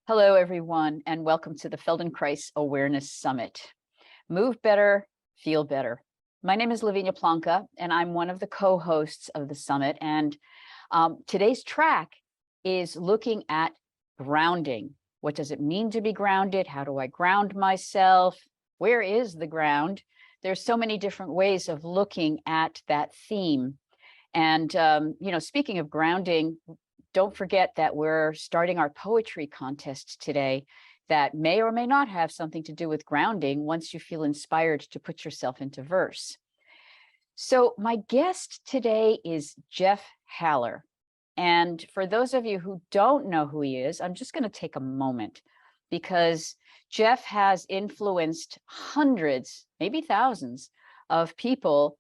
Hello, everyone, and welcome to the Feldenkrais Awareness Summit. Move better, feel better. My name is Lavinia Plonka, and I'm one of the co-hosts of the summit. And today's track is looking at grounding. What does it mean to be grounded? How do I ground myself? Where is the ground? There's so many different ways of looking at that theme. And, speaking of grounding, don't forget that we're starting our poetry contest today that may or may not have something to do with grounding once you feel inspired to put yourself into verse. So my guest today is Jeff Haller. And for those of you who don't know who he is, I'm just going to take a moment because Jeff has influenced hundreds, maybe thousands of people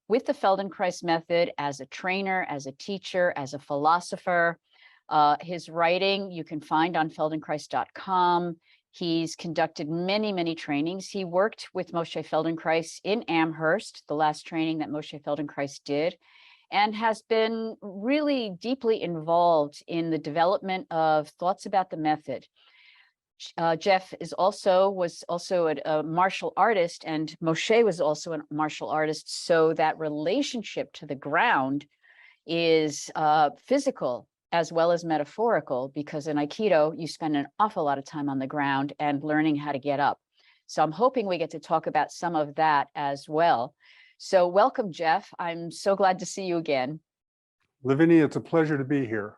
with the Feldenkrais method as a trainer, as a teacher, as a philosopher. His writing you can find on feldenkrais.com. He's conducted many, many trainings. He worked with Moshe Feldenkrais in Amherst, the last training that Moshe Feldenkrais did, and has been really deeply involved in the development of thoughts about the method. Jeff was also a martial artist, and Moshe was also a martial artist. So that relationship to the ground is physical as well as metaphorical, because in Aikido, you spend an awful lot of time on the ground and learning how to get up. So I'm hoping we get to talk about some of that as well. So welcome, Jeff. I'm so glad to see you again. Lavinia, it's a pleasure to be here.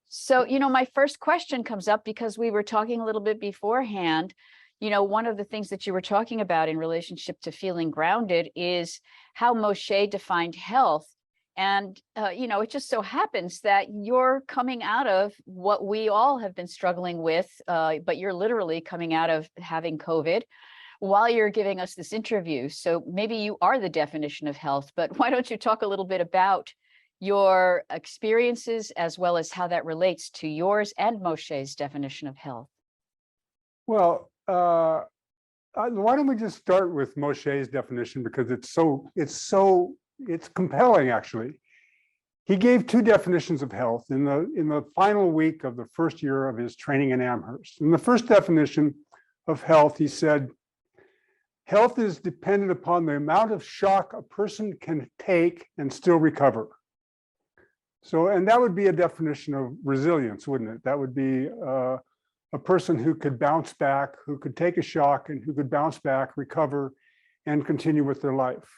So, my first question comes up because we were talking a little bit beforehand. One of the things that you were talking about in relationship to feeling grounded is how Moshe defined health. And, it just so happens that you're coming out of what we all have been struggling with, but you're literally coming out of having COVID while you're giving us this interview. So maybe you are the definition of health, but why don't you talk a little bit about your experiences as well as how that relates to yours and Moshe's definition of health? Well, why don't we just start with Moshe's definition, because it's compelling, actually. He gave two definitions of health in the final week of the first year of his training in Amherst. In the first definition of health, he said, health is dependent upon the amount of shock a person can take and still recover. So, and that would be a definition of resilience, wouldn't it? That would be a person who could bounce back, who could take a shock and who could bounce back, recover, and continue with their life.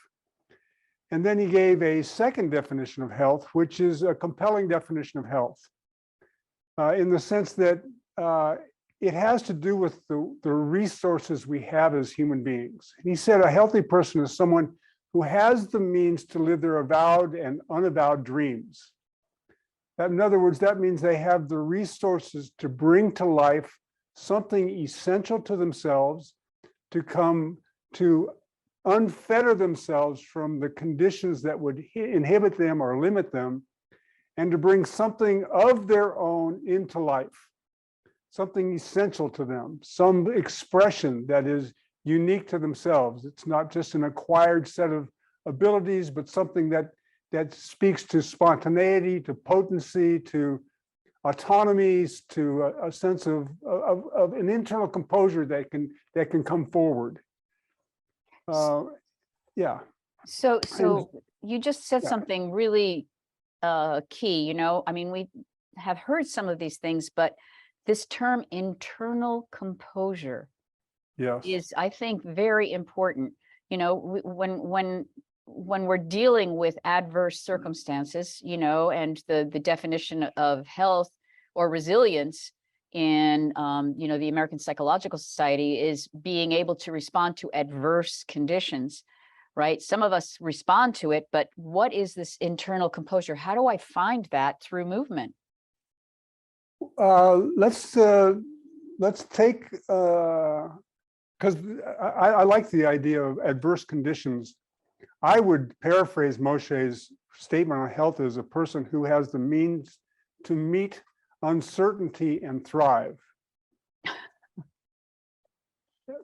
And then he gave a second definition of health, which is a compelling definition of health, in the sense that it has to do with the resources we have as human beings. And he said a healthy person is someone who has the means to live their avowed and unavowed dreams. In other words, that means they have the resources to bring to life something essential to themselves, to unfetter themselves from the conditions that would inhibit them or limit them, and to bring something of their own into life, something essential to them, some expression that is unique to themselves. It's not just an acquired set of abilities, but something that speaks to spontaneity, to potency, to autonomies, to a sense of an internal composure that can come forward. Yeah. So you just said something really key. We have heard some of these things, but this term internal composure, yes, is, I think, very important. When we're dealing with adverse circumstances, and the definition of health or resilience in, the American Psychological Society is being able to respond to adverse conditions, right? Some of us respond to it, but what is this internal composure? How do I find that through movement? Let's take, because I like the idea of adverse conditions. I would paraphrase Moshe's statement on health as a person who has the means to meet uncertainty and thrive.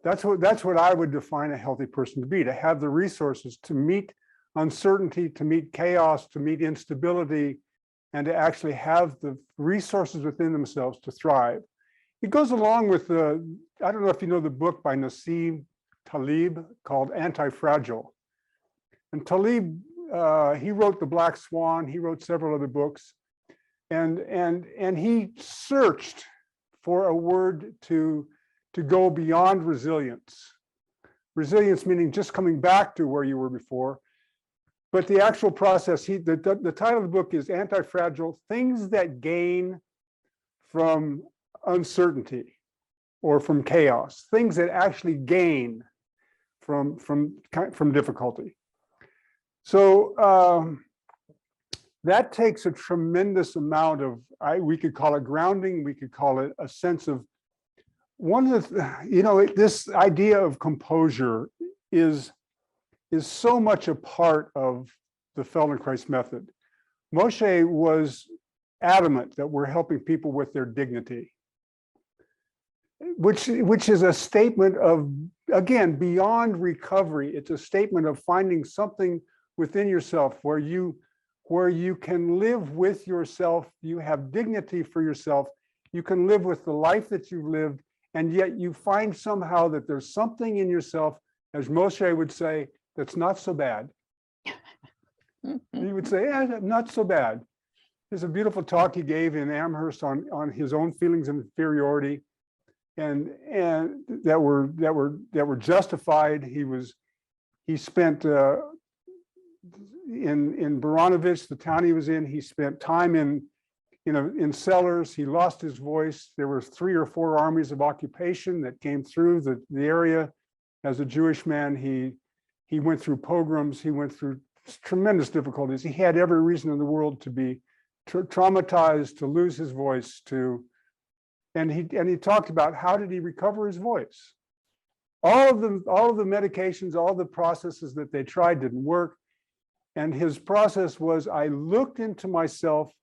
That's what I would define a healthy person to be, to have the resources to meet uncertainty, to meet chaos, to meet instability, and to actually have the resources within themselves to thrive. it goes along with the, I don't know if you know the book by Nassim Taleb called Anti-Fragile. And Taleb, he wrote The Black Swan, he wrote several other books, and he searched for a word to go beyond resilience. Resilience meaning just coming back to where you were before. But the actual process, the title of the book is Anti-Fragile, Things That Gain from Uncertainty or from Chaos, things that actually gain from difficulty. So that takes a tremendous amount of, we could call it grounding, we could call it a sense of, one of the, this idea of composure is so much a part of the Feldenkrais method. Moshe was adamant that we're helping people with their dignity, which is a statement of, again, beyond recovery. It's a statement of finding something within yourself where you can live with yourself, you have dignity for yourself, you can live with the life that you've lived, and yet you find somehow that there's something in yourself, as Moshe would say, that's not so bad. He would say, yeah, not so bad. There's a beautiful talk he gave in Amherst on his own feelings of inferiority, and that were justified. He spent in Baranovich, the town he was in, he spent time in cellars. He lost his voice. There were 3 or 4 armies of occupation that came through the area. As a Jewish man, he went through pogroms. He went through tremendous difficulties. He had every reason in the world to be traumatized, to lose his voice, and he talked about how did he recover his voice. All of the medications, all the processes that they tried didn't work. And his process was, I looked into myself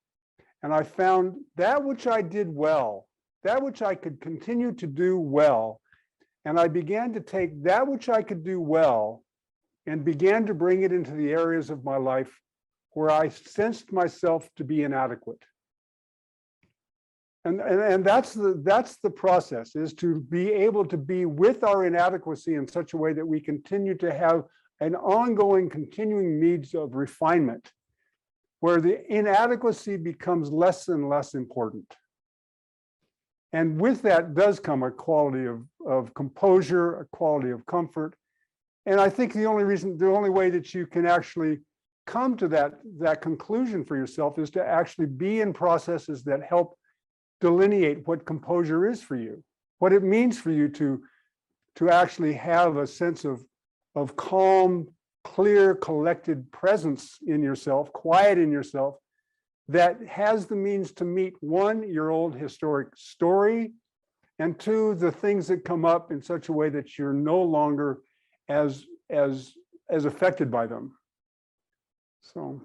and I found that which I did well, that which I could continue to do well. And I began to take that which I could do well and began to bring it into the areas of my life where I sensed myself to be inadequate. And that's the process, is to be able to be with our inadequacy in such a way that we continue to have an ongoing, continuing needs of refinement, where the inadequacy becomes less and less important. And with that does come a quality of composure, a quality of comfort. And I think the only way that you can actually come to that conclusion for yourself is to actually be in processes that help delineate what composure is for you, what it means for you to actually have a sense of calm, clear, collected presence in yourself, quiet in yourself, that has the means to meet, 1, your old historic story, and 2, the things that come up in such a way that you're no longer as affected by them. So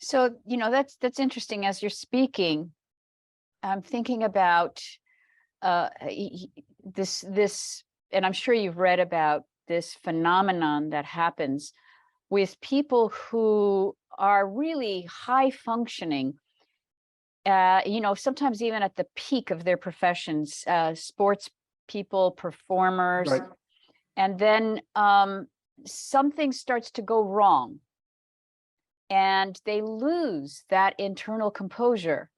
that's interesting. As you're speaking, I'm thinking about this, and I'm sure you've read about this phenomenon that happens with people who are really high functioning, sometimes even at the peak of their professions, sports people, performers, right. And then something starts to go wrong and they lose that internal composure,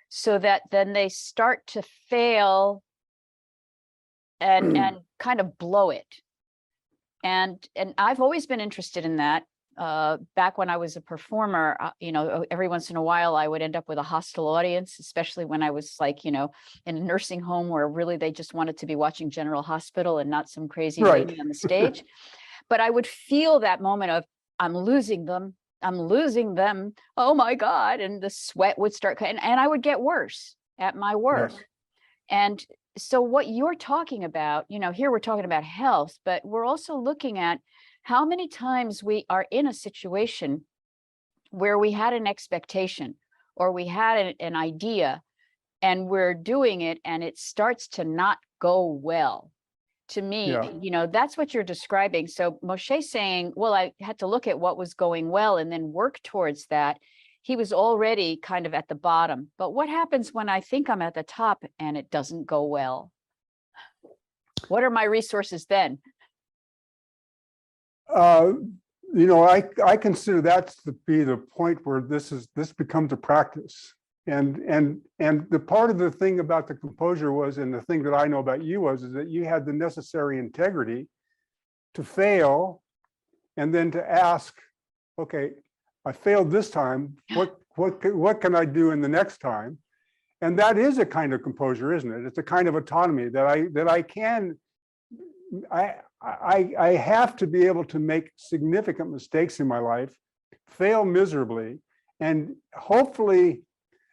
so that then they start to fail and kind of blow it. And I've always been interested in that. Back when I was a performer, every once in a while I would end up with a hostile audience, especially when I was in a nursing home where really they just wanted to be watching General Hospital and not some crazy lady on the stage. But I would feel that moment of, I'm losing them. Oh my God. And the sweat would start, and I would get worse at my work. Yes. And so what you're talking about, here we're talking about health, but we're also looking at how many times we are in a situation where we had an expectation or we had an idea and we're doing it and it starts to not go well. To me, that's what you're describing. So Moshe saying, well, I had to look at what was going well and then work towards that. He was already kind of at the bottom. But what happens when I think I'm at the top and it doesn't go well? What are my resources then? I consider that to be the point where this becomes a practice. And the part of the thing about the composure was, and the thing that I know about you is that you had the necessary integrity to fail and then to ask, okay, I failed this time. What can I do in the next time? And that is a kind of composure, isn't it? It's a kind of autonomy that I have to be able to make significant mistakes in my life, fail miserably, and hopefully,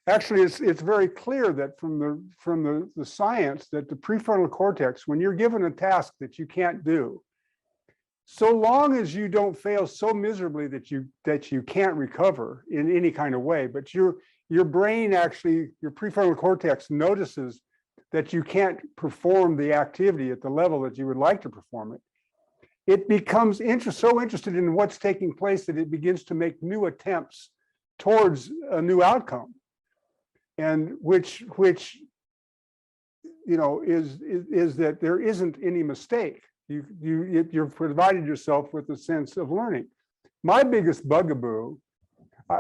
actually, it's very clear that from the science that the prefrontal cortex, when you're given a task that you can't do, so long as you don't fail so miserably that you can't recover in any kind of way, but your brain actually, your prefrontal cortex notices that you can't perform the activity at the level that you would like to perform it, it becomes so interested in what's taking place that it begins to make new attempts towards a new outcome, and which is that there isn't any mistake. You've provided yourself with a sense of learning. My biggest bugaboo,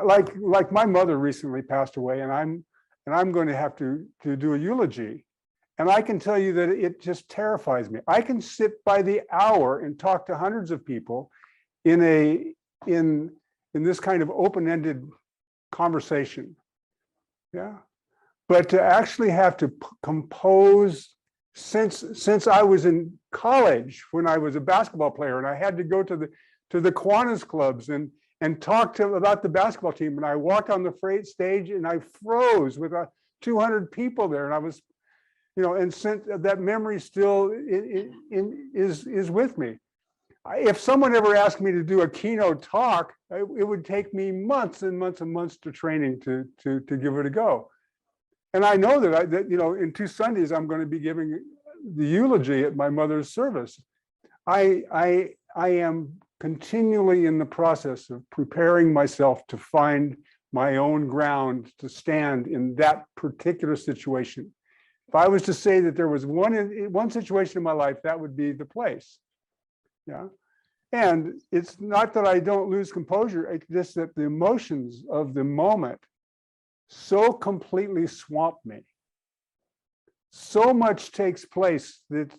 like my mother recently passed away, and I'm going to have to do a eulogy. And I can tell you that it just terrifies me. I can sit by the hour and talk to hundreds of people in this kind of open-ended conversation. Yeah. But to actually have to compose, since I was in college when I was a basketball player, and I had to go to the Kiwanis clubs and talk about the basketball team, and I walked on the freight stage and I froze with 200 people there, and I was, and since that memory still is with me. If someone ever asked me to do a keynote talk, it would take me months and months and months to training to give it a go. And I know that in 2 Sundays I'm going to be giving the eulogy at my mother's service. I am continually in the process of preparing myself to find my own ground to stand in that particular situation. If I was to say that there was one situation in my life, that would be the place. Yeah. And it's not that I don't lose composure, it's just that the emotions of the moment so completely swamp me. So much takes place that's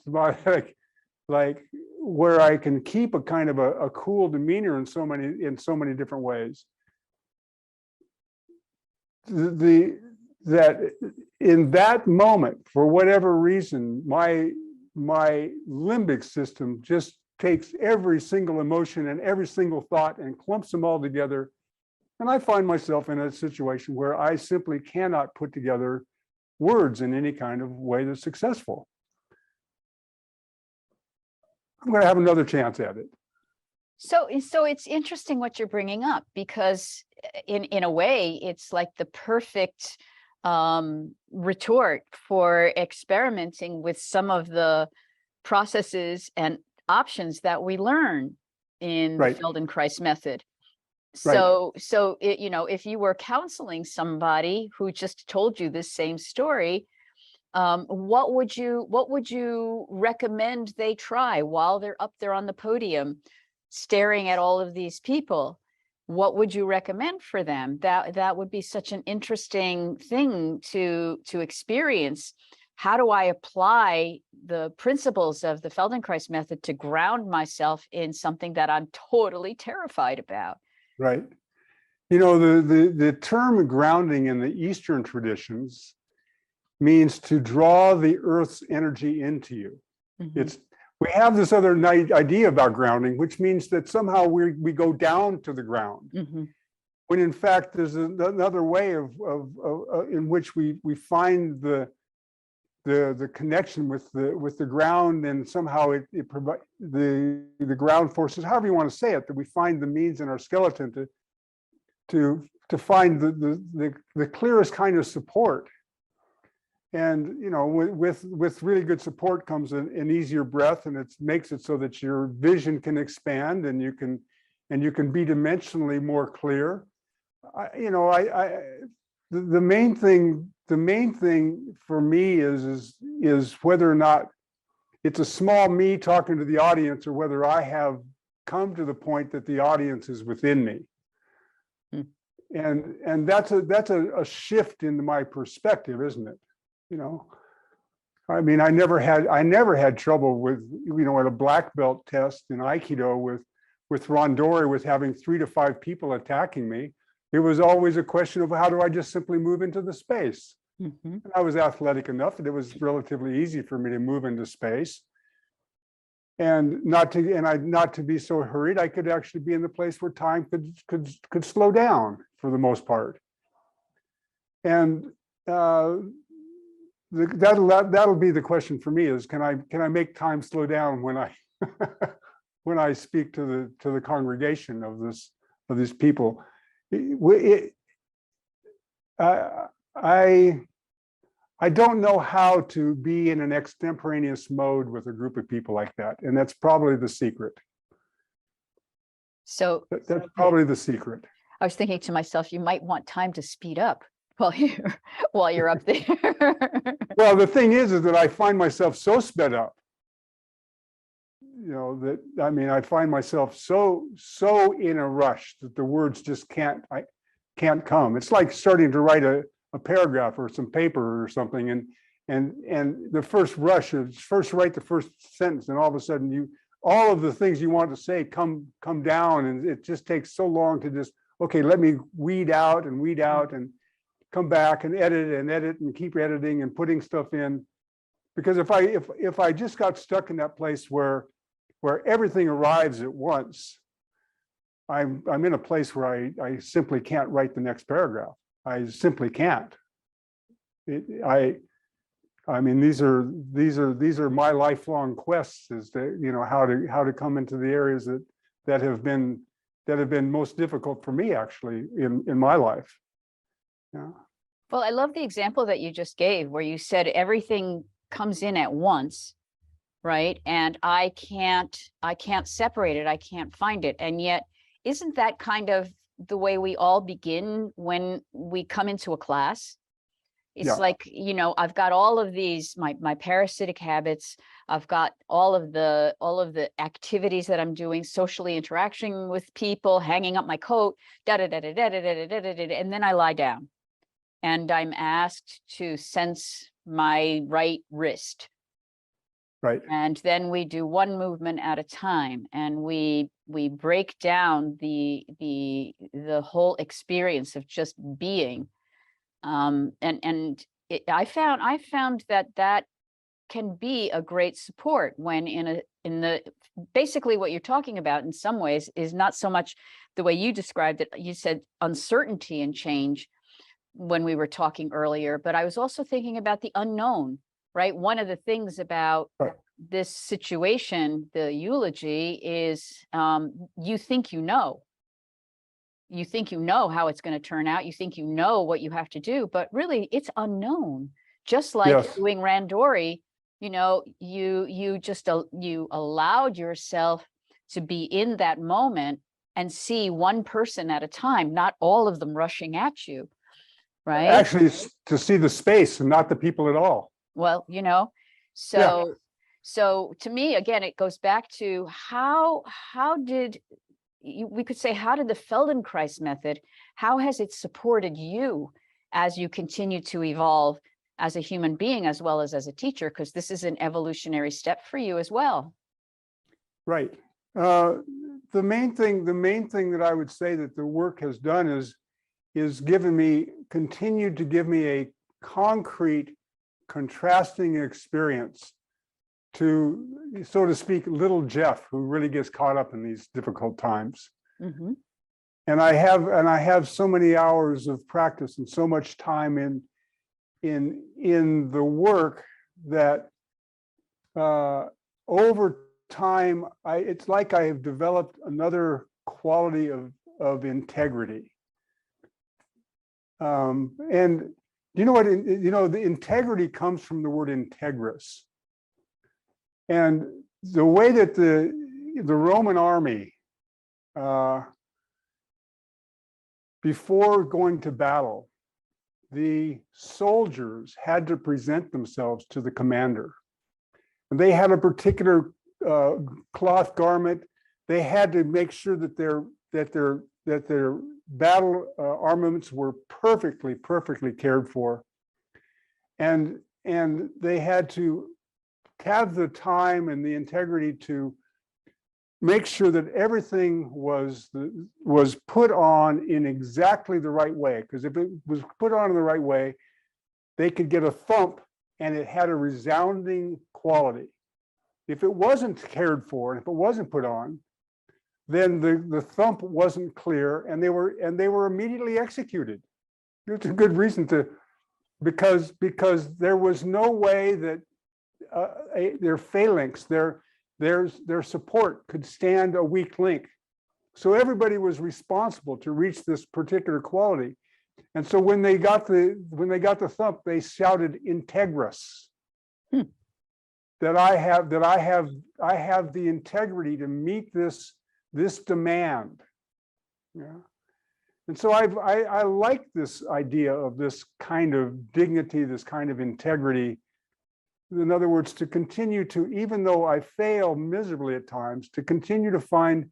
like where I can keep a kind of a cool demeanor in so many different ways. That in that moment, for whatever reason, my limbic system just takes every single emotion and every single thought and clumps them all together. And I find myself in a situation where I simply cannot put together words in any kind of way that's successful. I'm going to have another chance at it. So it's interesting what you're bringing up, because in a way, it's like the perfect retort for experimenting with some of the processes and options that we learn in the Feldenkrais method. So if you were counseling somebody who just told you this same story, what would you recommend they try while they're up there on the podium staring at all of these people? What would you recommend for them? That would be such an interesting thing to experience. How do I apply the principles of the Feldenkrais method to ground myself in something that I'm totally terrified about? Right. The term grounding in the Eastern traditions means to draw the Earth's energy into you. Mm-hmm. We have this other idea about grounding, which means that somehow we go down to the ground, mm-hmm. when in fact there's another way in which we find the connection with the ground, and somehow it provides the ground forces, however you want to say it, that we find the means in our skeleton to find the clearest kind of support. And with really good support comes an easier breath, and it makes it so that your vision can expand and you can be dimensionally more clear. The main thing for me is whether or not it's a small me talking to the audience, or whether I have come to the point that the audience is within me. And that's a shift in my perspective, isn't it? You know, I mean, I never had trouble with, you know, at a black belt test in Aikido with randori, with having 3 to 5 people attacking me. It was always a question of how do I just simply move into the space? And I was athletic enough that it was relatively easy for me to move into space, and not to be so hurried. I could actually be in the place where time could slow down for the most part. And that'll be the question for me: is can I make time slow down when I when I speak to the congregation of these people? I don't know how to be in an extemporaneous mode with a group of people like that, and that's probably the secret. So that's probably the secret. I was thinking to myself, you might want time to speed up while you're up there. Well, the thing is that I find myself so sped up, you know, that I mean, I find myself so in a rush that the words just can't come. It's like starting to write a paragraph or some paper or something, and the first rush is first write the first sentence, and all of a sudden all of the things you want to say come down, and it just takes so long to just, okay, let me weed out and come back and edit and keep editing and putting stuff in. Because if I just got stuck in that place where everything arrives at once, I'm in a place where I simply can't write the next paragraph. I simply can't. I mean, these are my lifelong quests, is that, you know, how to come into the areas that have been most difficult for me, actually, in my life. Yeah. Well, I love the example that you just gave, where you said everything comes in at once, right? And I can't separate it. I can't find it. And yet, isn't that kind of the way we all begin when we come into a class? It's like, you know, I've got all of these, my parasitic habits. I've got all of the activities that I'm doing, socially interacting with people, hanging up my coat, and then I lie down and I'm asked to sense my right wrist. Right. And then we do one movement at a time, and we break down the whole experience of just being. I found that can be a great support when basically what you're talking about in some ways is not so much the way you described it. You said uncertainty and change when we were talking earlier, but I was also thinking about the unknown, right? One of the things about this situation, the eulogy, is you think you know how it's going to turn out. You think you know what you have to do, but really it's unknown. Just like doing randori, you know, you allowed yourself to be in that moment and see one person at a time, not all of them rushing at you, right? Actually, to see the space and not the people at all. Well, you know, so to me, again, it goes back to how did we could say, how did the Feldenkrais method, how has it supported you as you continue to evolve as a human being as well as a teacher? Because this is an evolutionary step for you as well. Right. The main thing that I would say that the work has done is continued to give me a concrete, contrasting experience to, so to speak, little Jeff, who really gets caught up in these difficult times. And I have so many hours of practice and so much time in the work that over time, it's like I have developed another quality of integrity. And you know what? You know, the integrity comes from the word integris. And the way that the Roman army, before going to battle, the soldiers had to present themselves to the commander. they had a particular cloth garment. They had to make sure that their battle armaments were perfectly cared for, and they had to have the time and the integrity to make sure that everything was put on in exactly the right way. Because if it was put on in the right way, they could get a thump and it had a resounding quality. If it wasn't cared for, and if it wasn't put on, then the thump wasn't clear, and they were immediately executed. It's a good reason to, because there was no way that their phalanx, their support could stand a weak link. So everybody was responsible to reach this particular quality. And so when they got the thump, they shouted "Integris." That I have the integrity to meet this demand. Yeah. And so I like this idea of this kind of dignity, this kind of integrity. In other words, to continue to, even though I fail miserably at times, to continue to find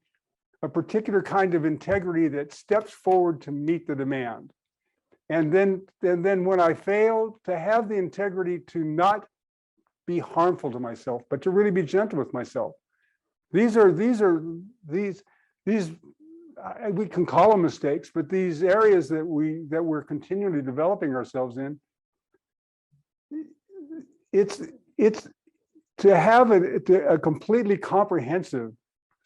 a particular kind of integrity that steps forward to meet the demand. And then when I fail, to have the integrity to not be harmful to myself, but to really be gentle with myself. These we can call them mistakes, but these areas that we're continually developing ourselves in, it's to have a completely comprehensive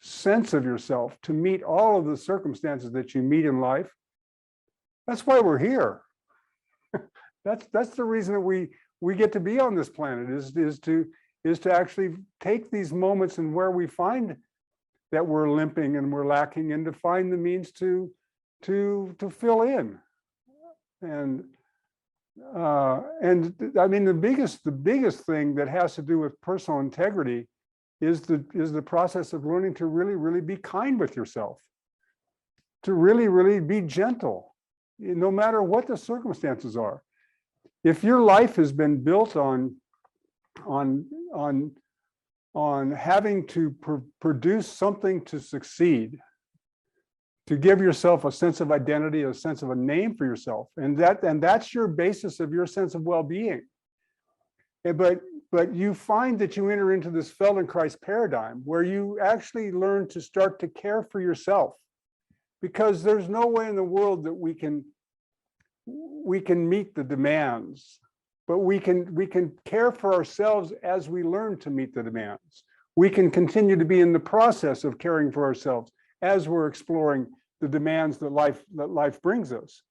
sense of yourself, to meet all of the circumstances that you meet in life. That's why we're here. That's the reason that we get to be on this planet, is to actually take these moments and where we find that we're limping and we're lacking, and to find the means to fill in. And I mean, the biggest thing that has to do with personal integrity is the process of learning to really be kind with yourself, to really be gentle, no matter what the circumstances are. If your life has been built on having to produce something to succeed, to give yourself a sense of identity, a sense of a name for yourself, and that's your basis of your sense of well-being. But you find that you enter into this Feldenkrais paradigm where you actually learn to start to care for yourself, because there's no way in the world that we can meet the demands, but we can care for ourselves as we learn to meet the demands. We can continue to be in the process of caring for ourselves as we're exploring the demands that life brings us.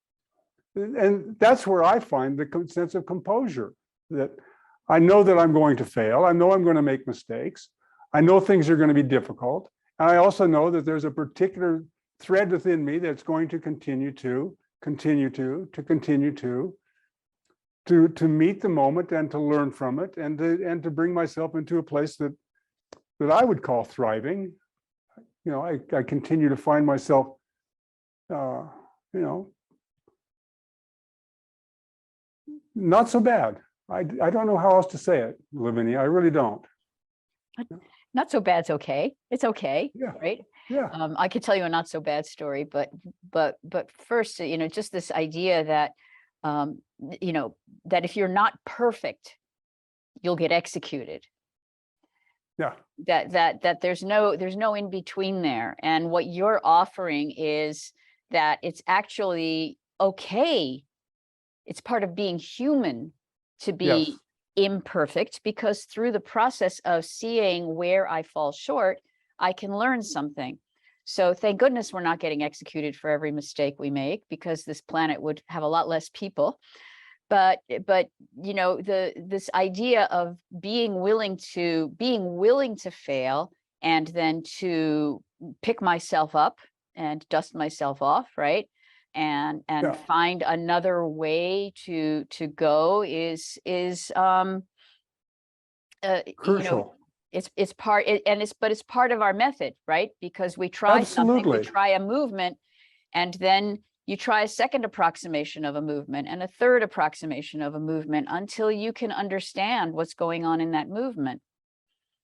And that's where I find the sense of composure, that I know that I'm going to fail. I know I'm going to make mistakes. I know things are going to be difficult. And I also know that there's a particular thread within me that's going to continue to meet the moment and to learn from it, and to bring myself into a place that I would call thriving. You know, I continue to find myself, not so bad. I don't know how else to say it, Lavinia. I really don't. Not so bad's okay. It's okay, Yeah. right? Yeah. I could tell you a not so bad story, but first, just this idea that, that if you're not perfect, you'll get executed. Yeah. That there's no in between there. And what you're offering is that it's actually okay. It's part of being human to be Yes. imperfect, because through the process of seeing where I fall short, I can learn something. So thank goodness we're not getting executed for every mistake we make, because this planet would have a lot less people. But this idea of being willing to fail, and then to pick myself up and dust myself off, right? And Yeah. find another way to go is Crucial. it's part of our method, right? Because we try something, we Absolutely. try a movement, and then you try a second approximation of a movement and a third approximation of a movement until you can understand what's going on in that movement.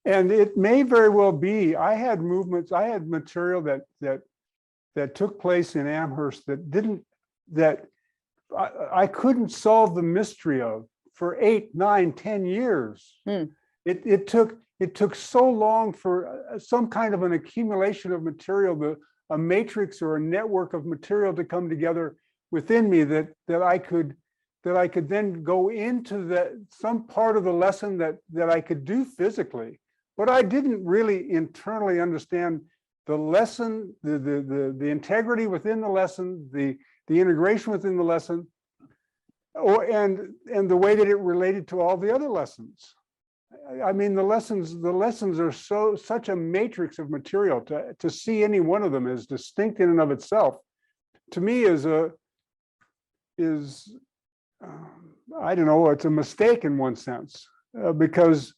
And it may very well be, I had movements, I had material that took place in Amherst that I couldn't solve the mystery of for 8, 9, 10 years. Hmm. It took so long for some kind of an accumulation of material, a matrix or a network of material to come together within me that I could then go into some part of the lesson that I could do physically. But I didn't really internally understand the lesson, the integrity within the lesson, the integration within the lesson, and the way that it related to all the other lessons. I mean, the lessons are such a matrix of material. To see any one of them as distinct in and of itself, to me is I don't know, it's a mistake in one sense, because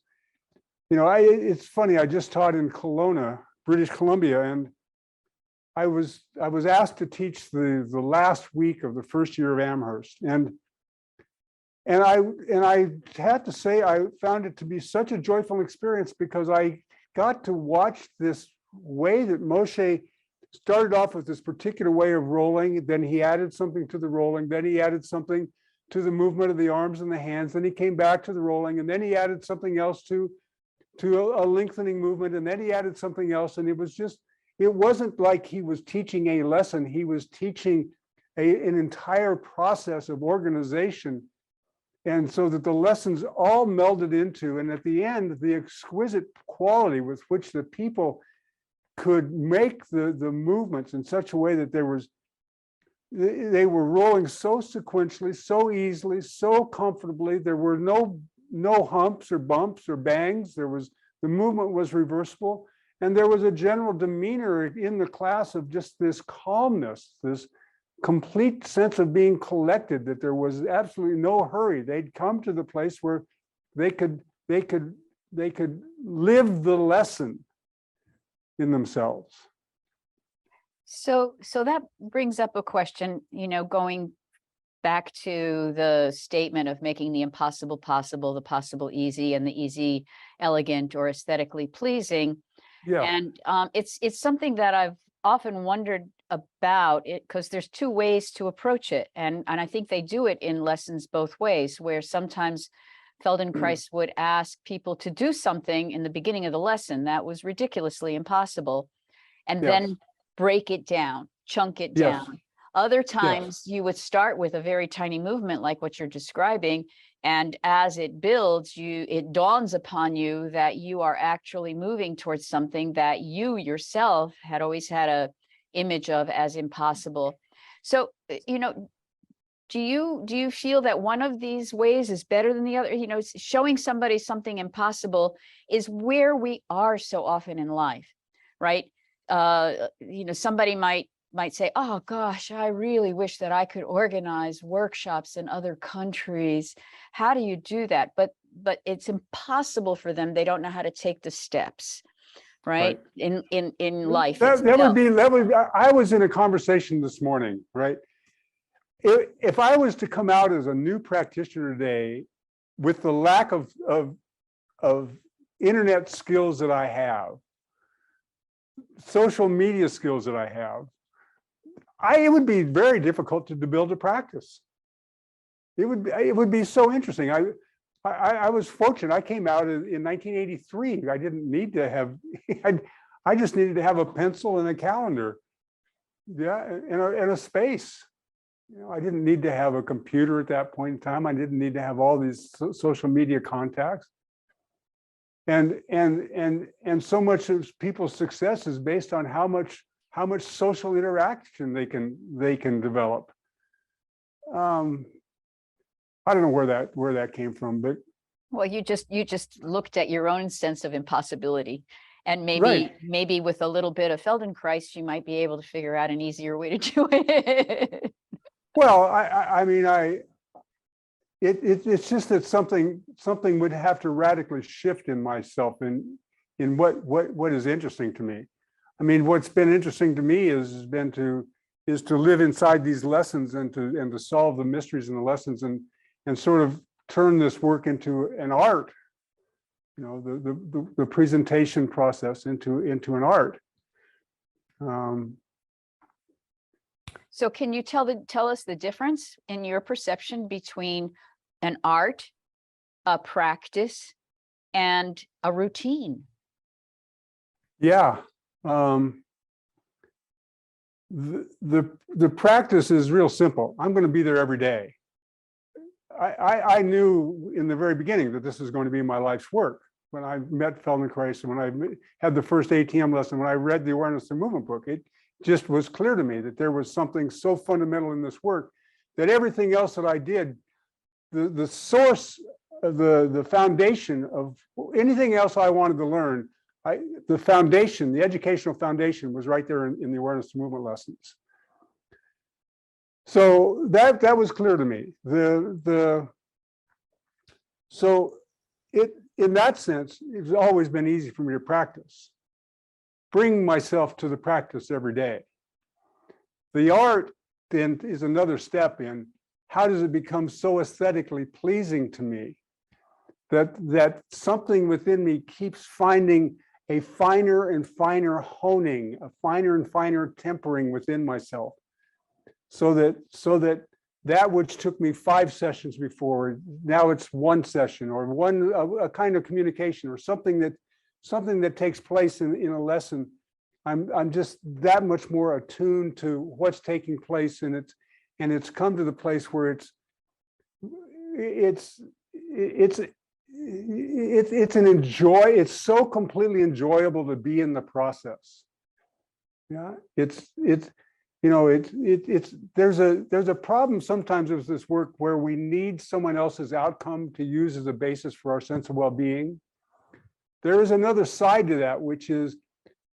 it's funny. I just taught in Kelowna, British Columbia, and I was asked to teach the last week of the first year of Amherst, and I had to say I found it to be such a joyful experience, because I got to watch this way that Moshe started off with this particular way of rolling, then he added something to the rolling, then he added something to the movement of the arms and the hands, then he came back to the rolling, and then he added something else to a lengthening movement, and then he added something else. And it wasn't like he was teaching a lesson, he was teaching an entire process of organization. And so that the lessons all melded into, and at the end, the exquisite quality with which the people could make the movements in such a way that they were rolling so sequentially, so easily, so comfortably. There were no humps or bumps or bangs. The movement was reversible, and there was a general demeanor in the class of just this calmness, this complete sense of being collected, that there was absolutely no hurry. They'd come to the place where they could live the lesson in themselves. So that brings up a question, going back to the statement of making the impossible possible, the possible easy, and the easy elegant or aesthetically pleasing. Yeah. And it's something that I've often wondered about it, because there's two ways to approach it. And I think they do it in lessons both ways, where sometimes Feldenkrais would ask people to do something in the beginning of the lesson that was ridiculously impossible, and Yes. then break it down, chunk it Yes. down. Other times you would start with a very tiny movement like what you're describing, and as it builds, it dawns upon you that you are actually moving towards something that you yourself had always had a image of as impossible. So, do you feel that one of these ways is better than the other? Showing somebody something impossible is where we are so often in life, right? Somebody might say, oh gosh, I really wish that I could organize workshops in other countries. How do you do that? But it's impossible for them. They don't know how to take the steps, right? In life. That would be, I was in a conversation this morning, right? If I was to come out as a new practitioner today with the lack of internet skills that I have, social media skills that I have, it would be very difficult to build a practice. It would be so interesting. I was fortunate. I came out in 1983. I didn't need to have, I just needed to have a pencil and a calendar, and a space. I didn't need to have a computer at that point in time. I didn't need to have all these social media contacts. And so much of people's success is based on how much social interaction they can develop. I don't know where that came from, but well, you just looked at your own sense of impossibility, and Right. maybe with a little bit of Feldenkrais, you might be able to figure out an easier way to do it. Well, I mean, it's just that something would have to radically shift in myself in what is interesting to me. I mean, what's been interesting to me is to live inside these lessons and to solve the mysteries in the lessons and sort of turn this work into an art. the presentation process into an art. So can you tell us the difference in your perception between an art, a practice, and a routine? Yeah. The practice is real simple. I'm going to be there every day. I knew in the very beginning that this was going to be my life's work. When I met Feldenkrais and when I had the first ATM lesson, when I read the Awareness and Movement book, it just was clear to me that there was something so fundamental in this work that everything else that I did, the source, the foundation of anything else I wanted to learn, the foundation, the educational foundation was right there in the Awareness and Movement lessons. So that was clear to me. So in that sense, it's always been easy for me to practice, bring myself to the practice every day. The art then is another step in how does it become so aesthetically pleasing to me that something within me keeps finding a finer and finer honing, a finer and finer tempering within myself. So that which took me 5 sessions before, now it's 1 session or a kind of communication or something that takes place in a lesson. I'm just that much more attuned to what's taking place, and it's come to the place where it's so completely enjoyable to be in the process. Yeah, there's a problem sometimes with this work where we need someone else's outcome to use as a basis for our sense of well-being. There is another side to that, which is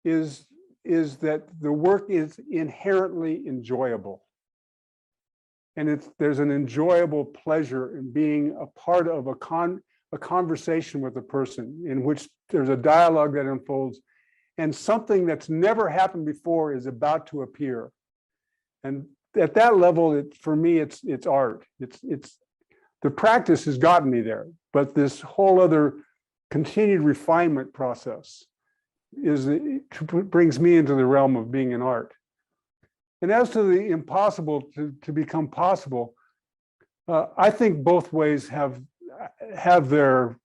that the work is inherently enjoyable. And there's an enjoyable pleasure in being a part of a conversation with a person in which there's a dialogue that unfolds, and something that's never happened before is about to appear. And at that level, for me, it's art. It's the practice has gotten me there, but this whole other continued refinement process brings me into the realm of being an art. And as to the impossible to become possible, I think both ways have their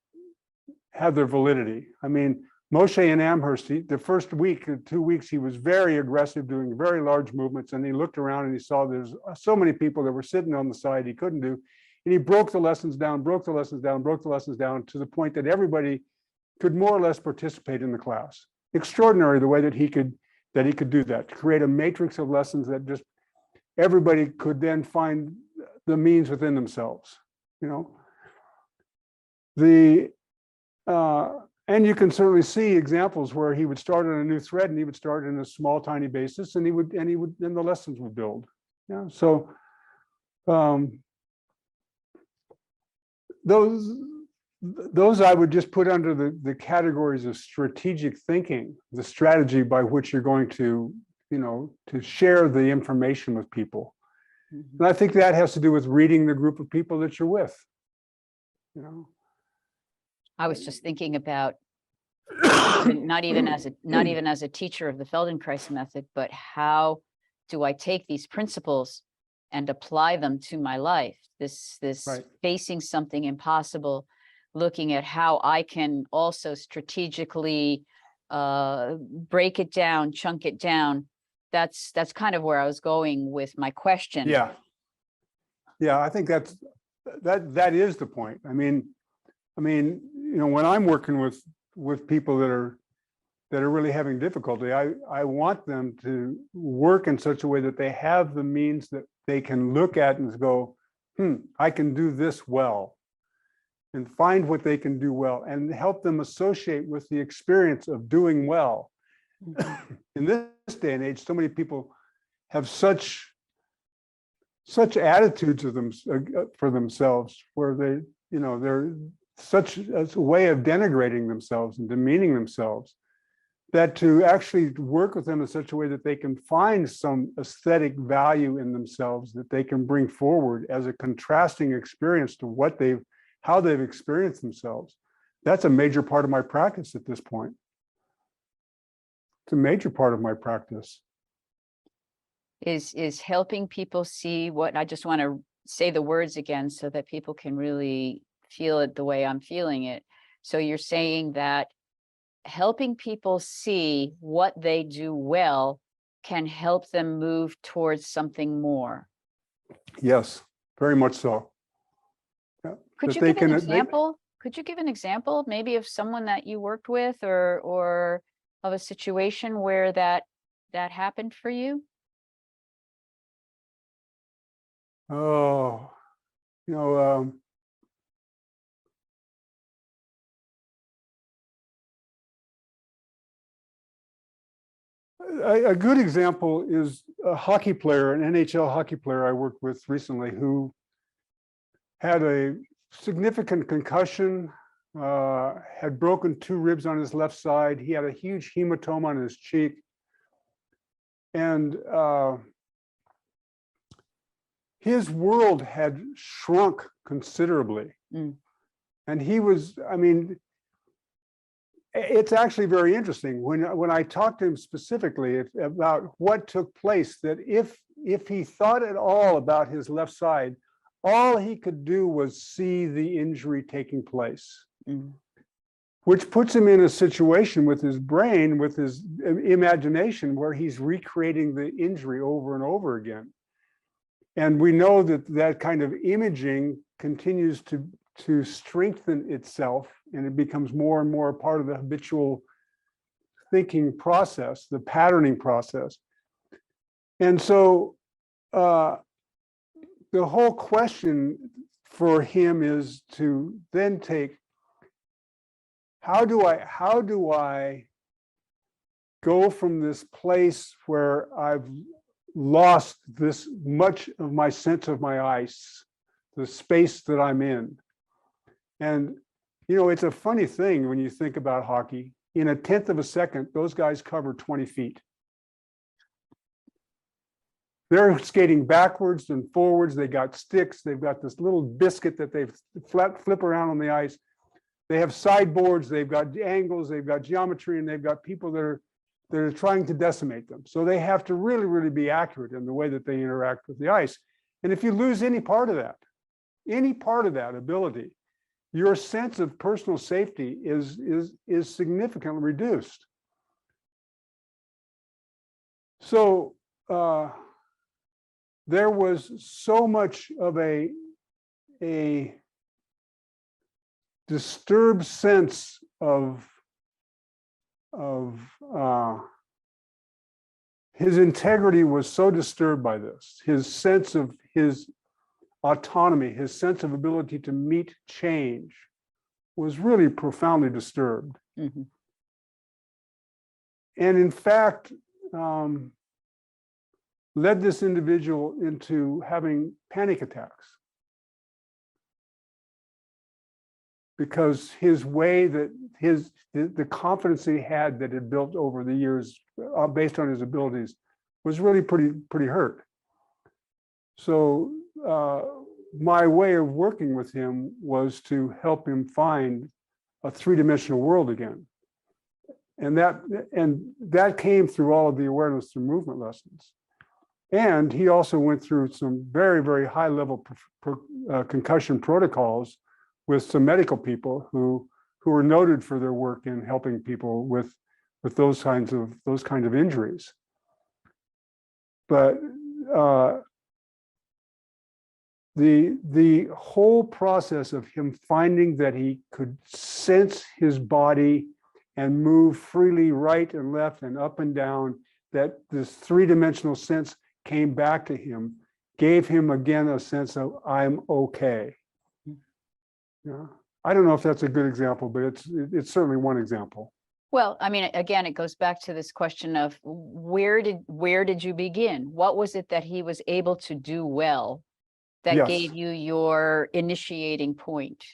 validity. I mean, Moshe in Amherst, the first week, 2 weeks, he was very aggressive, doing very large movements, and he looked around and he saw there's so many people that were sitting on the side he couldn't do, and he broke the lessons down to the point that everybody could more or less participate in the class. Extraordinary the way that he could do that, to create a matrix of lessons that just everybody could then find the means within themselves, and you can certainly see examples where he would start on a new thread, and he would start in a small, tiny basis, and then the lessons would build. Yeah. So those I would just put under the categories of strategic thinking, the strategy by which you're going to, to share the information with people. Mm-hmm. And I think that has to do with reading the group of people that you're with. I was just thinking about not even as a teacher of the Feldenkrais method, but how do I take these principles and apply them to my life? This right. Facing something impossible, looking at how I can also strategically break it down, chunk it down. That's kind of where I was going with my question. Yeah, I think that is the point. I mean, when I'm working with people that are really having difficulty, I want them to work in such a way that they have the means that they can look at and go, I can do this well, and find what they can do well, and help them associate with the experience of doing well. In this day and age, so many people have such attitudes of them for themselves, where they're such a way of denigrating themselves and demeaning themselves, that to actually work with them in such a way that they can find some aesthetic value in themselves that they can bring forward as a contrasting experience to how they've experienced themselves, that's a major part of my practice at this point. It's a major part of my practice. Is helping people see what, I just want to say the words again so that people can really feel it the way I'm feeling it. So you're saying that helping people see what they do well can help them move towards something more. Yes, very much so. Yeah, Could that you they give an can- example? Could you give an example maybe of someone that you worked with, or of a situation where that happened for you? Oh, you know, a good example is a hockey player, an NHL hockey player I worked with recently, who had a significant concussion, had broken 2 ribs on his left side. He had a huge hematoma on his cheek. And his world had shrunk considerably. Mm. And he was, I mean, it's actually very interesting when I talked to him specifically about what took place, that if he thought at all about his left side, all he could do was see the injury taking place. Mm. Which puts him in a situation with his brain, with his imagination, where he's recreating the injury over and over again. And we know that that kind of imaging continues to strengthen itself, and it becomes more and more a part of the habitual thinking process, the patterning process. And so the whole question for him is to then take, how do I go from this place where I've lost this much of my sense of my ice, the space that I'm in? And, you know, it's a funny thing when you think about hockey. In a 1/10 of a second, those guys cover 20 feet. They're skating backwards and forwards. They got sticks. They've got this little biscuit that they flip around on the ice. They have sideboards. They've got angles. They've got geometry, and they've got people that are trying to decimate them. So they have to really, really be accurate in the way that they interact with the ice. And if you lose any part of that ability, your sense of personal safety is significantly reduced. So there was so much of a disturbed sense of his integrity was so disturbed by this. His sense of his autonomy, his sense of ability to meet change was really profoundly disturbed. Mm-hmm. And in fact, led this individual into having panic attacks. Because his way that the confidence he had that had built over the years based on his abilities was really pretty hurt. So my way of working with him was to help him find a 3-dimensional world again. And that came through all of the awareness through movement lessons. And he also went through some very, very high level concussion protocols with some medical people who were noted for their work in helping people with those kinds of injuries. But the whole process of him finding that he could sense his body and move freely right and left and up and down, that this 3-dimensional sense came back to him, gave him again a sense of I'm okay. Yeah, I don't know if that's a good example, but it's certainly one example. Well, I mean, again, it goes back to this question of where did you begin? What was it that he was able to do well that Yes. gave you your initiating point?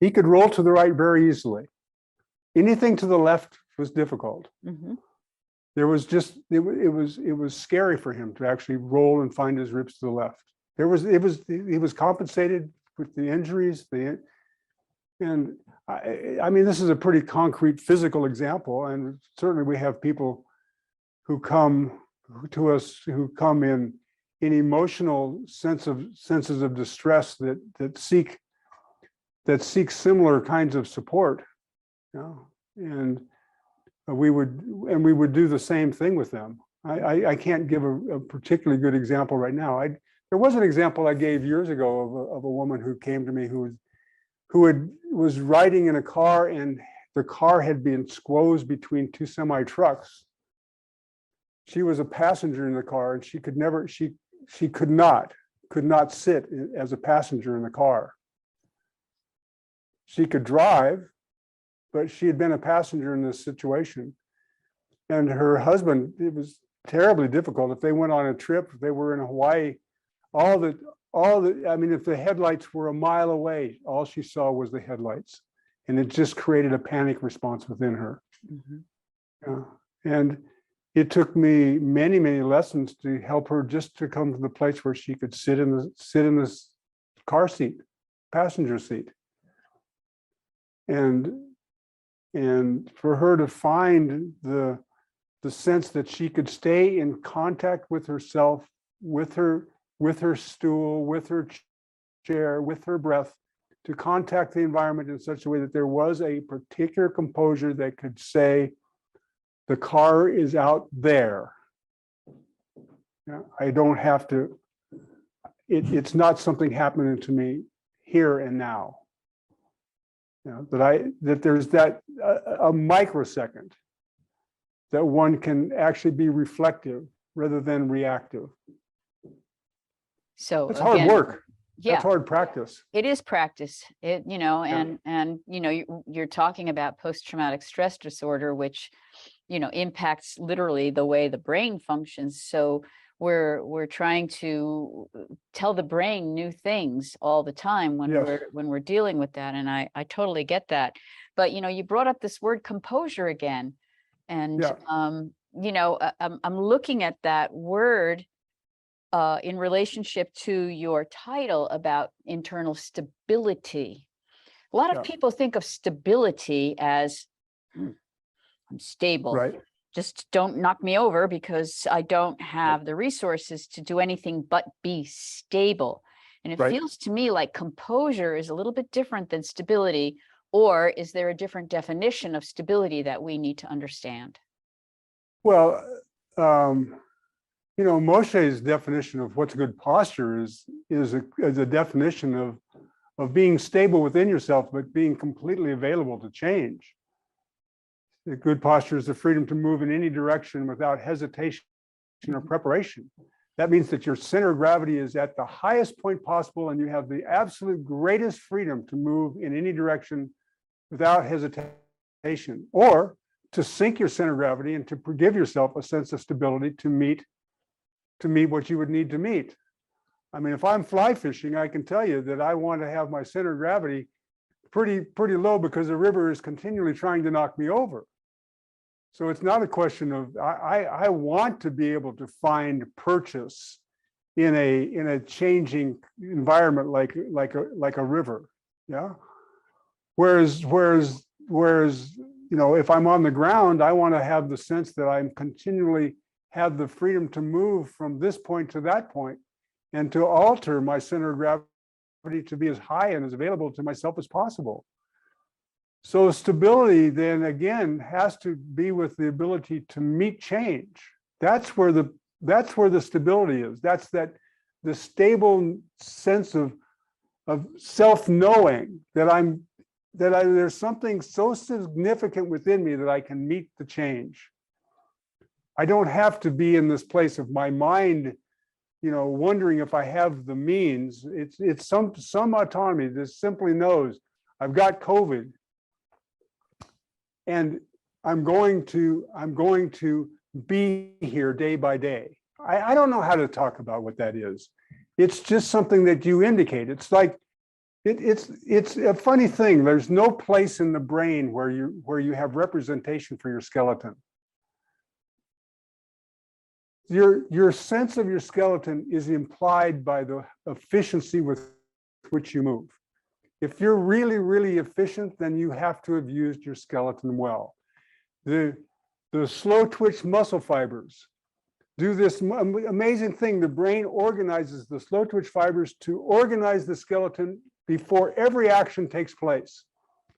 He could roll to the right very easily. Anything to the left was difficult. Mm-hmm. There was just it was scary for him to actually roll and find his ribs to the left. He was compensated with the injuries. And I mean, this is a pretty concrete physical example, and certainly we have people who come to us who come in emotional senses of distress that seek similar kinds of support, you know, and we would do the same thing with them. I can't give a particularly good example right now. There was an example I gave years ago of a woman who came to me who was riding in a car, and the car had been squoze between two semi trucks. She was a passenger in the car, and she could not sit as a passenger in the car. She could drive, but she had been a passenger in this situation. And her husband, it was terribly difficult. If they went on a trip, if they were in Hawaii, I mean, if the headlights were a mile away, all she saw was the headlights. And it just created a panic response within her. Mm-hmm. And it took me many, many lessons to help her just to come to the place where she could sit in the car seat, passenger seat. And for her to find the sense that she could stay in contact with herself, with her stool, with her chair, with her breath, to contact the environment in such a way that there was a particular composure that could say, the car is out there. I don't have to, it's not something happening to me here and now. That there's a microsecond that one can actually be reflective rather than reactive. So it's hard work. Yeah, it's hard practice. It is practice. And you're talking about post-traumatic stress disorder, which, impacts literally the way the brain functions. So we're trying to tell the brain new things all the time when we're dealing with that. And I totally get that. But, you brought up this word composure again. And, I'm looking at that word in relationship to your title about internal stability. A lot of people think of stability as I'm stable. Right. Just don't knock me over because I don't have the resources to do anything but be stable. And it feels to me like composure is a little bit different than stability. Or is there a different definition of stability that we need to understand? Well, Moshe's definition of what's good posture is a definition of being stable within yourself, but being completely available to change. The good posture is the freedom to move in any direction without hesitation or preparation. That means that your center of gravity is at the highest point possible, and you have the absolute greatest freedom to move in any direction without hesitation, or to sink your center of gravity and to give yourself a sense of stability to meet what you would need to meet. I mean, if I'm fly fishing, I can tell you that I want to have my center of gravity pretty low because the river is continually trying to knock me over. So it's not a question of I want to be able to find purchase in a changing environment like a river. Yeah. Whereas if I'm on the ground, I want to have the sense that I'm continually have the freedom to move from this point to that point and to alter my center of gravity to be as high and as available to myself as possible. So stability then again has to be with the ability to meet change. That's where the stability is. That's the stable sense of self-knowing that there's something so significant within me that I can meet the change. I don't have to be in this place of my mind, wondering if I have the means. It's some autonomy that simply knows I've got COVID, and I'm going to be here day by day. I don't know how to talk about what that is. It's just something that you indicate. It's like it's a funny thing. There's no place in the brain where you have representation for your skeleton. Your sense of your skeleton is implied by the efficiency with which you move. If you're really, really efficient, then you have to have used your skeleton well. The slow twitch muscle fibers do this amazing thing. The brain organizes the slow twitch fibers to organize the skeleton before every action takes place.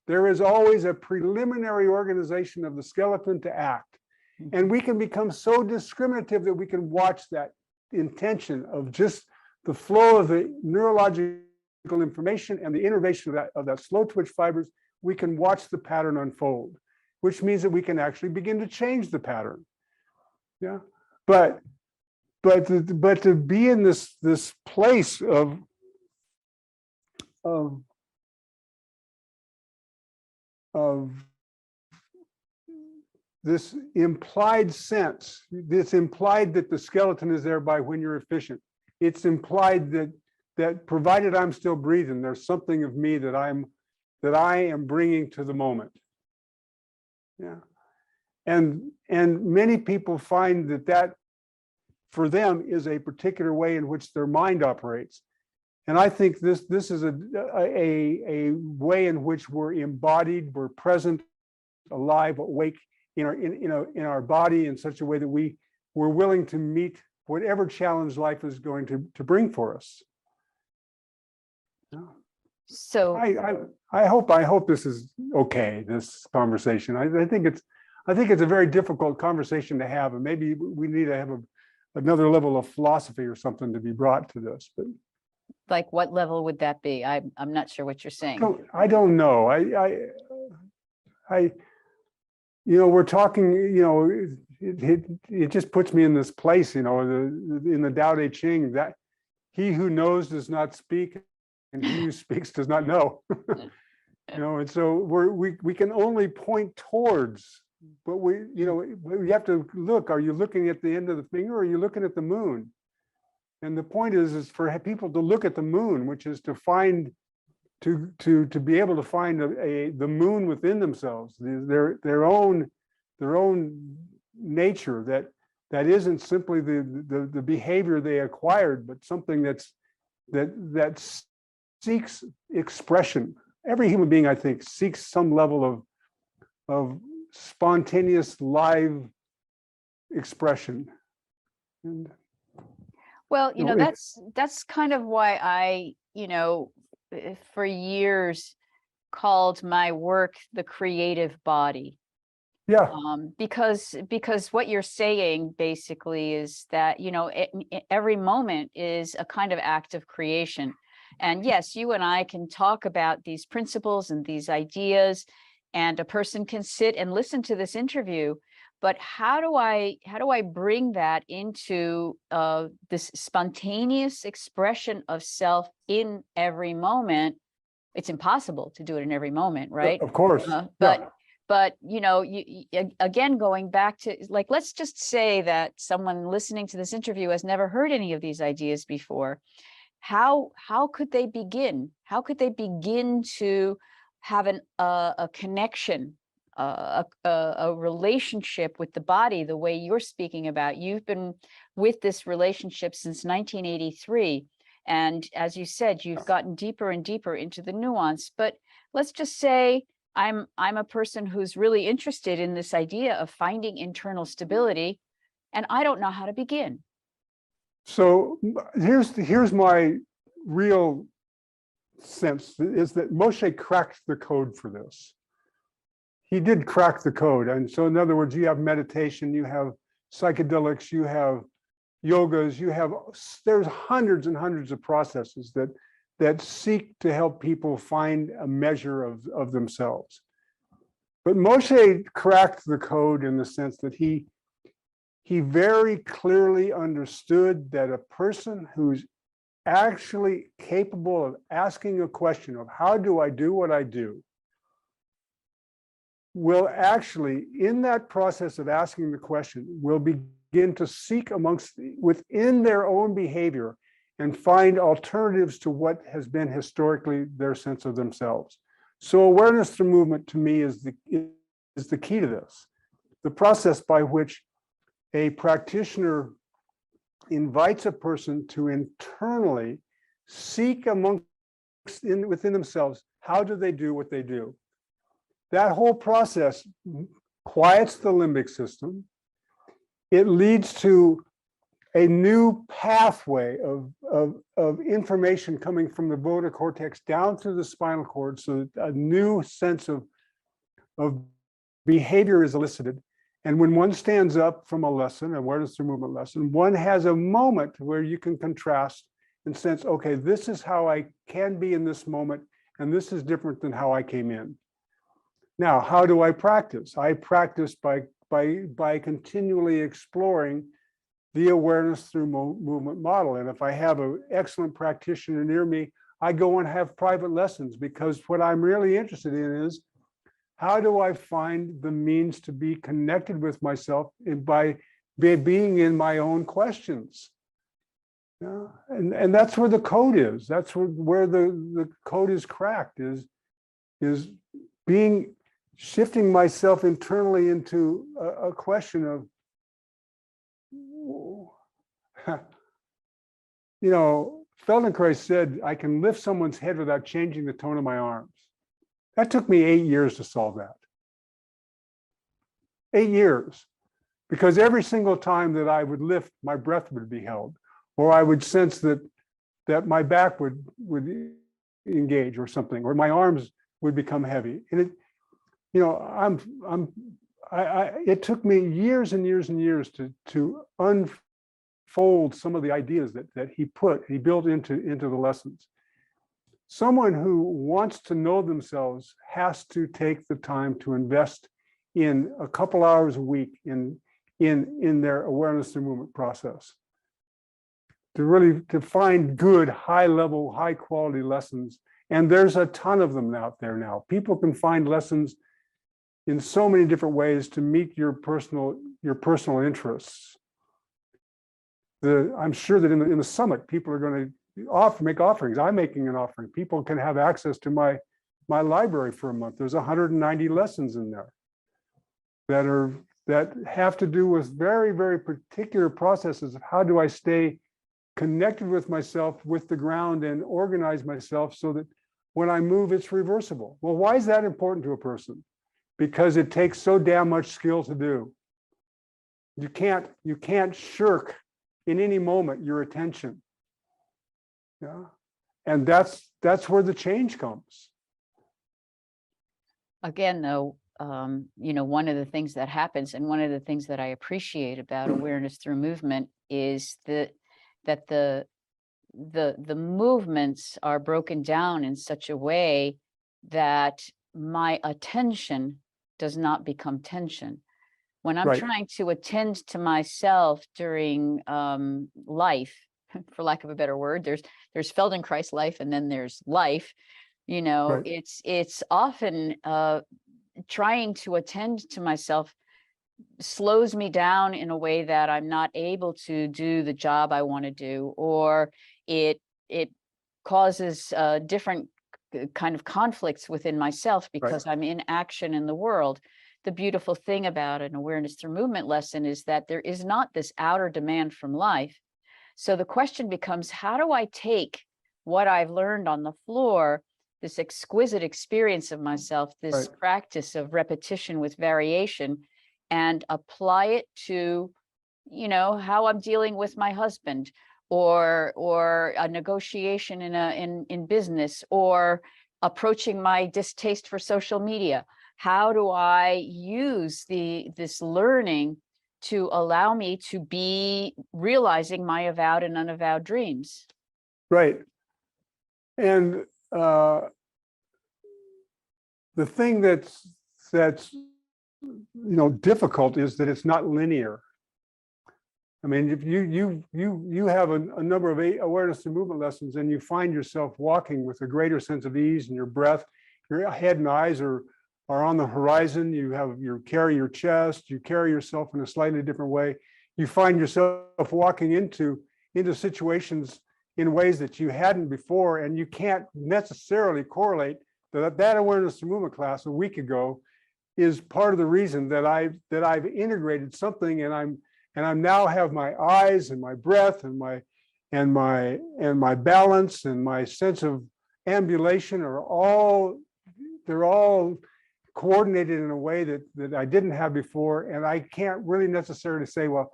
There is always a preliminary organization of the skeleton to act. And we can become so discriminative that we can watch that intention of just the flow of the neurological information and the innervation of that slow twitch fibers. We can watch the pattern unfold, which means that we can actually begin to change the pattern. Yeah. But to be in this place of this implied sense, it's implied that the skeleton is there by when you're efficient. It's implied that provided I'm still breathing, there's something of me that I am bringing to the moment. Yeah. And many people find that for them is a particular way in which their mind operates. And I think this is a way in which we're embodied, we're present, alive, awake in our body in such a way that we're willing to meet whatever challenge life is going to bring for us. Yeah. So I hope this is okay, this conversation. I think it's a very difficult conversation to have, and maybe we need to have another level of philosophy or something to be brought to this. But like, what level would that be? I'm not sure what you're saying. I don't know. We're talking, it just puts me in this place, in the Tao Te Ching, that he who knows does not speak, and he who speaks does not know. And so we can only point towards, but we have to look. Are you looking at the end of the finger, or are you looking at the moon? And the point is for people to look at the moon, which is to find, to be able to find the moon within themselves, their own nature that isn't simply the behavior they acquired, but something that seeks expression. Every human being, I think, seeks some level of spontaneous live expression. And well, that's kind of why I, for years called my work the creative body. Yeah. Because what you're saying basically is that, every moment is a kind of act of creation. And yes, you and I can talk about these principles and these ideas, and a person can sit and listen to this interview. But how do I bring that into this spontaneous expression of self in every moment? It's impossible to do it in every moment, right? Of course. But you again, going back to, like, let's just say that someone listening to this interview has never heard any of these ideas before. How could they begin? How could they begin to have a connection, a relationship with the body, the way you're speaking about? You've been with this relationship since 1983. And as you said, you've gotten deeper and deeper into the nuance. But let's just say I'm a person who's really interested in this idea of finding internal stability, and I don't know how to begin. So here's my real sense, is that Moshe cracked the code for this. He did crack the code. And so in other words, you have meditation, you have psychedelics, you have yogas, there's hundreds and hundreds of processes that seek to help people find a measure of themselves. But Moshe cracked the code in the sense that he very clearly understood that a person who's actually capable of asking a question of how do I do what I do will actually, in that process of asking the question, will begin to seek within their own behavior and find alternatives to what has been historically their sense of themselves. So awareness through movement, to me, is the key to this. The process by which a practitioner invites a person to internally seek within themselves how do they do what they do? That whole process quiets the limbic system. It leads to a new pathway of information coming from the motor cortex down through the spinal cord, so that a new sense of behavior is elicited. And when one stands up from a lesson, awareness through movement lesson, one has a moment where you can contrast and sense, okay, this is how I can be in this moment, and this is different than how I came in. Now, how do I practice? I practice by continually exploring the awareness through movement model. And if I have an excellent practitioner near me, I go and have private lessons, because what I'm really interested in is, how do I find the means to be connected with myself by being in my own questions? Yeah. And that's where the code is. That's where the code is cracked, is shifting myself internally into a question of, Feldenkrais said, I can lift someone's head without changing the tone of my arms. That took me 8 years to solve that. 8 years. Because every single time that I would lift, my breath would be held, or I would sense that my back would engage or something, or my arms would become heavy. And it took me years and years and years to unfold some of the ideas that he built into the lessons. Someone who wants to know themselves has to take the time to invest in a couple hours a week in their awareness and movement process, to find good, high level, high quality lessons. And there's a ton of them out there now. People can find lessons in so many different ways to meet your personal interests. I'm sure that in the summit, people are going to make offerings. I'm making an offering. People can have access to my library for a month. There's 190 lessons in there that have to do with very, very particular processes of how do I stay connected with myself, with the ground, and organize myself so that when I move, it's reversible. Well, why is that important to a person? Because it takes so damn much skill to do. You can't shirk in any moment your attention. Yeah. And that's where the change comes. Again, though, one of the things that happens, and one of the things that I appreciate about awareness through movement, is that the movements are broken down in such a way that my attention does not become tension. When I'm trying to attend to myself during life, for lack of a better word, there's Feldenkrais life, and then there's life. It's often trying to attend to myself slows me down in a way that I'm not able to do the job I want to do, or it causes different kind of conflicts within myself because I'm in action in the world. The beautiful thing about an awareness through movement lesson is that there is not this outer demand from life. So the question becomes, how do I take what I've learned on the floor, this exquisite experience of myself, this practice of repetition with variation, and apply it to, how I'm dealing with my husband, or a negotiation in business, or approaching my distaste for social media. How do I use this learning to allow me to be realizing my avowed and unavowed dreams? Right. And the thing that's difficult is that it's not linear. I mean, if you have a number of awareness and movement lessons, and you find yourself walking with a greater sense of ease in your breath, your head and eyes are on the horizon, you carry your chest, you carry yourself in a slightly different way. You find yourself walking into situations in ways that you hadn't before, and you can't necessarily correlate that awareness and movement class a week ago is part of the reason that I've integrated something, and I'm now have my eyes and my breath and my balance and my sense of ambulation they're all coordinated in a way that I didn't have before. And I can't really necessarily say, well,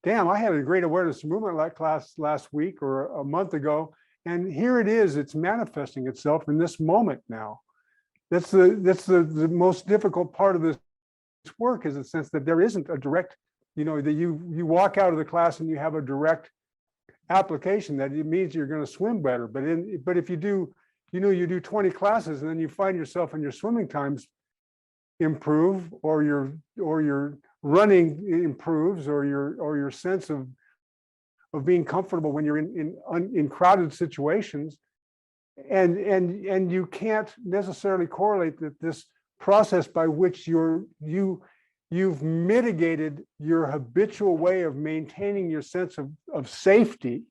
damn, I had a great awareness movement class last week or a month ago. And here it is, it's manifesting itself in this moment now. That's the most difficult part of this work, is the sense that there isn't a direct, that you walk out of the class and you have a direct application that it means you're going to swim better. But if you do, you do 20 classes and then you find yourself in your swimming times improve, or your running improves, or your sense of being comfortable when you're in crowded situations, and you can't necessarily correlate that this process by which you've mitigated your habitual way of maintaining your sense of safety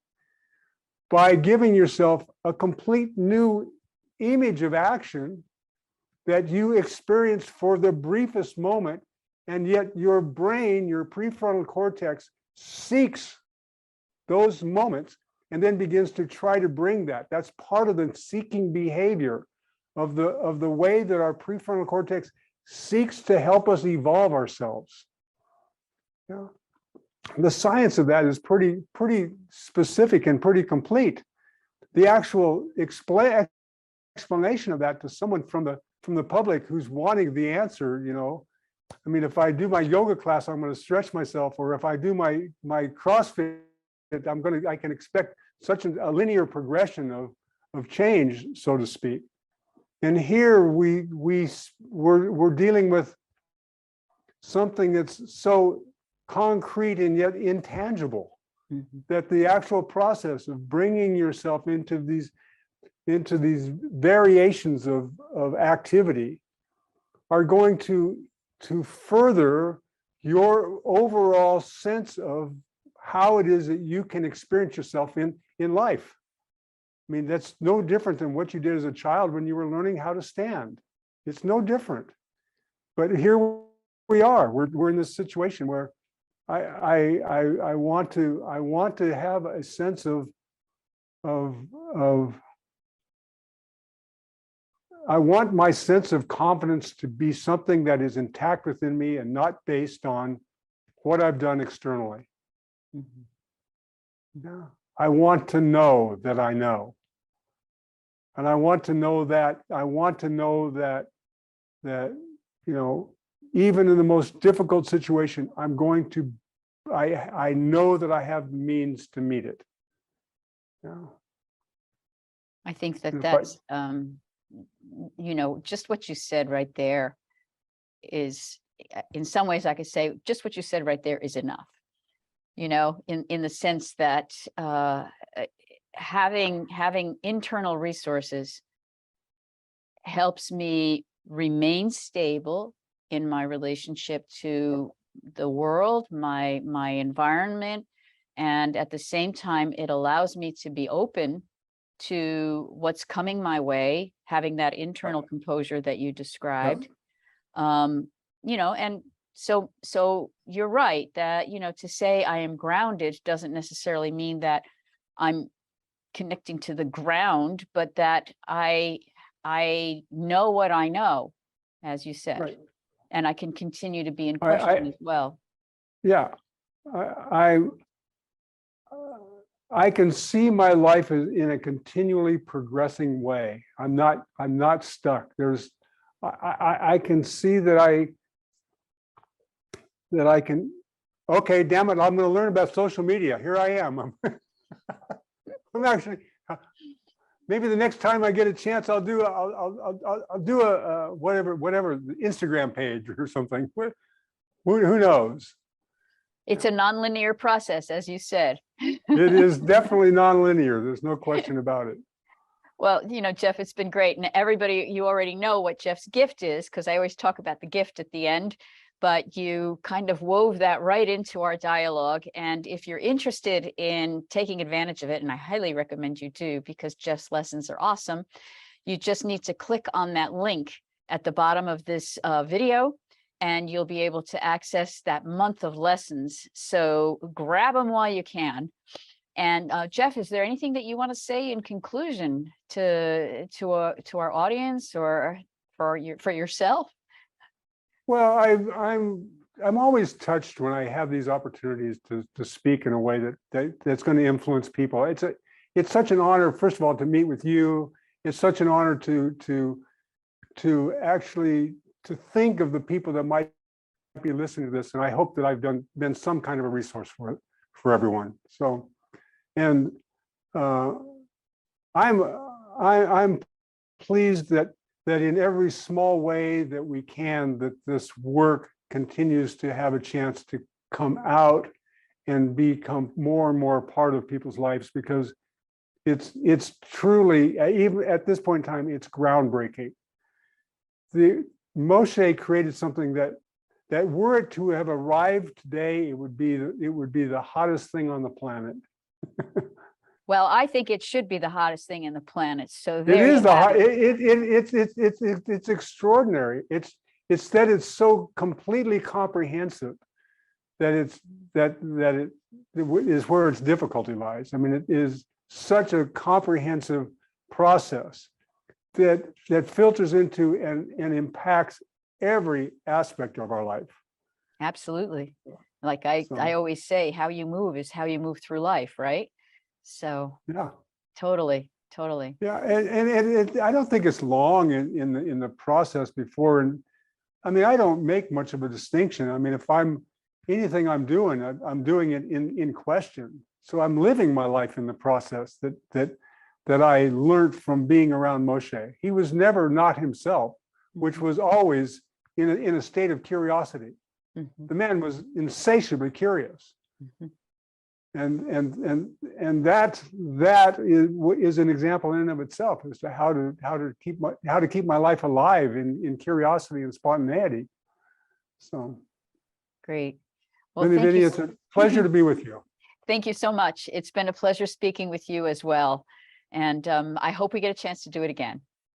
by giving yourself a complete new image of action that you experienced for the briefest moment, and yet your brain, your prefrontal cortex, seeks those moments and then begins to try to bring that. That's part of the seeking behavior of the way that our prefrontal cortex seeks to help us evolve ourselves. Yeah. The science of that is pretty specific and pretty complete. The actual explanation of that to someone from the public who's wanting the answer, I mean, if I do my yoga class, I'm going to stretch myself, or if I do my CrossFit, I can expect such a linear progression of change, so to speak. And here we're dealing with something that's so concrete and yet intangible, that the actual process of bringing yourself into these variations of activity are going to further your overall sense of how it is that you can experience yourself in life. I mean, that's no different than what you did as a child when you were learning how to stand. It's no different. But here we are. We're in this situation where I want to have a sense of I want my sense of confidence to be something that is intact within me and not based on what I've done externally. Yeah. I want to know that I know. And I want to know that even in the most difficult situation, I know that I have the means to meet it. Yeah. I think that's just what you said right there is, in some ways I could say just what you said right there is enough, in the sense that having internal resources helps me remain stable in my relationship to the world, my environment, and at the same time it allows me to be open to what's coming my way, having that internal composure that you described. And so you're right that, to say I am grounded doesn't necessarily mean that I'm connecting to the ground, but that I know what I know, as you said, right. And I can continue to be in question as well. Yeah, I can see my life in a continually progressing way. I'm not stuck. I can see that I can, okay, damn it, I'm going to learn about social media. Here I am. I'm actually, maybe the next time I get a chance, I'll do a whatever Instagram page or something. Who knows? It's a nonlinear process, as you said. It is definitely nonlinear. There's no question about it. Well, Jeff, it's been great. And everybody, you already know what Jeff's gift is, because I always talk about the gift at the end, but you kind of wove that right into our dialogue. And if you're interested in taking advantage of it, and I highly recommend you do, because Jeff's lessons are awesome, you just need to click on that link at the bottom of this video, and you'll be able to access that month of lessons. So grab them while you can. And Jeff, is there anything that you want to say in conclusion to our audience or for yourself? Well, I'm always touched when I have these opportunities to speak in a way that's going to influence people. It's such an honor, first of all, to meet with you. It's such an honor to actually to think of the people that might be listening to this, and I hope that I've been some kind of a resource for everyone. So, and I'm pleased that in every small way that we can, that this work continues to have a chance to come out and become more and more part of people's lives, because it's truly, even at this point in time, it's groundbreaking. Moshe created something that were it to have arrived today, it would be the hottest thing on the planet. Well, I think it should be the hottest thing in the planet. So It there is you have it. it's extraordinary. It's that it's so completely comprehensive that it is where its difficulty lies. I mean, it is such a comprehensive process that filters into and impacts every aspect of our life. Absolutely. Like I So, always say, how you move is how you move through life, right? So yeah. totally. Yeah, and I don't think it's long in the process before. And I mean, I don't make much of a distinction. I mean, if anything I'm doing it in question. So I'm living my life in the process that I learned from being around Moshe. He was never not himself, which was always in a state of curiosity. Mhm, The man was insatiably curious. mhm. And that is an example in and of itself as to how to keep my life alive in curiosity and spontaneity. So, Great. Well, Vinny, thank you. it's a pleasure to be with you. Thank you so much. It's been a pleasure speaking with you as well. And I hope we get a chance to do it again.